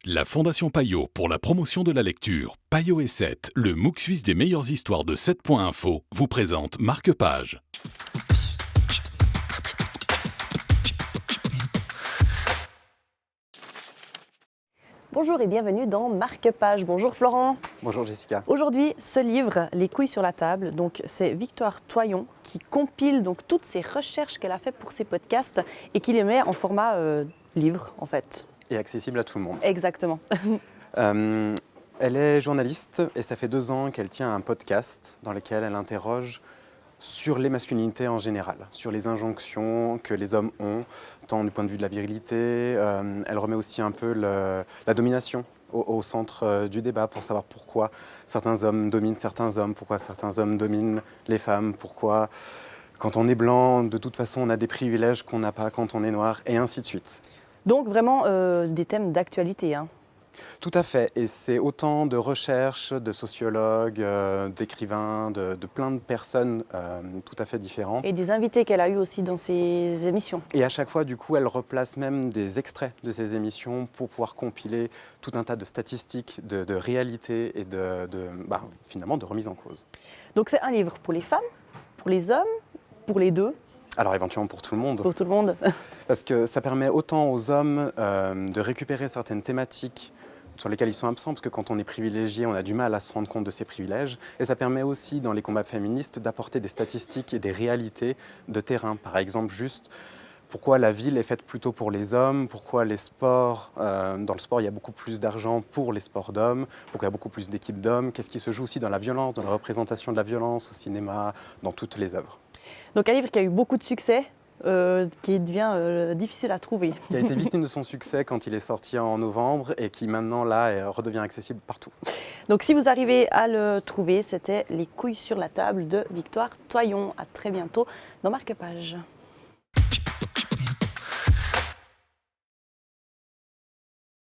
La Fondation Payot pour la promotion de la lecture, Payot et 7, le MOOC suisse des meilleures histoires de 7.info, vous présente Marque-Page. Bonjour et bienvenue dans Marque-Page. Bonjour Florent. Bonjour Jessica. Aujourd'hui, ce livre, Les couilles sur la table, donc c'est Victoire Toyon qui compile donc toutes ses recherches qu'elle a fait pour ses podcasts et qui les met en format livre en fait. Et accessible à tout le monde. Exactement. Elle est journaliste et ça fait 2 ans qu'elle tient un podcast dans lequel elle interroge sur les masculinités en général, sur les injonctions que les hommes ont, tant du point de vue de la virilité. Elle remet aussi un peu la domination au centre du débat pour savoir pourquoi certains hommes dominent certains hommes, pourquoi certains hommes dominent les femmes, pourquoi quand on est blanc, de toute façon, on a des privilèges qu'on n'a pas quand on est noir, et ainsi de suite. Donc vraiment des thèmes d'actualité. Hein. Tout à fait, et c'est autant de recherches, de sociologues, d'écrivains, de plein de personnes tout à fait différentes. Et des invités qu'elle a eus aussi dans ses émissions. Et à chaque fois, du coup, elle replace même des extraits de ces émissions pour pouvoir compiler tout un tas de statistiques, de réalités et finalement de remise en cause. Donc c'est un livre pour les femmes, pour les hommes, pour les deux. Alors éventuellement pour tout le monde. Pour tout le monde. Parce que ça permet autant aux hommes de récupérer certaines thématiques sur lesquels ils sont absents, parce que quand on est privilégié, on a du mal à se rendre compte de ces privilèges. Et ça permet aussi, dans les combats féministes, d'apporter des statistiques et des réalités de terrain. Par exemple, juste pourquoi la ville est faite plutôt pour les hommes, pourquoi les sports, dans le sport, il y a beaucoup plus d'argent pour les sports d'hommes, pourquoi il y a beaucoup plus d'équipes d'hommes, qu'est-ce qui se joue aussi dans la violence, dans la représentation de la violence au cinéma, dans toutes les œuvres. Donc un livre qui a eu beaucoup de succès. Qui devient difficile à trouver. Qui a été victime de son succès quand il est sorti en novembre et qui maintenant là redevient accessible partout. Donc si vous arrivez à le trouver, c'était Les couilles sur la table de Victoire Toyon. À très bientôt dans Marque-Page.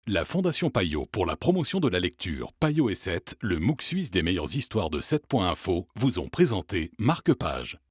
La Fondation Payot pour la promotion de la lecture, Payot et 7, le MOOC suisse des meilleures histoires de 7.info, vous ont présenté Marque-Page.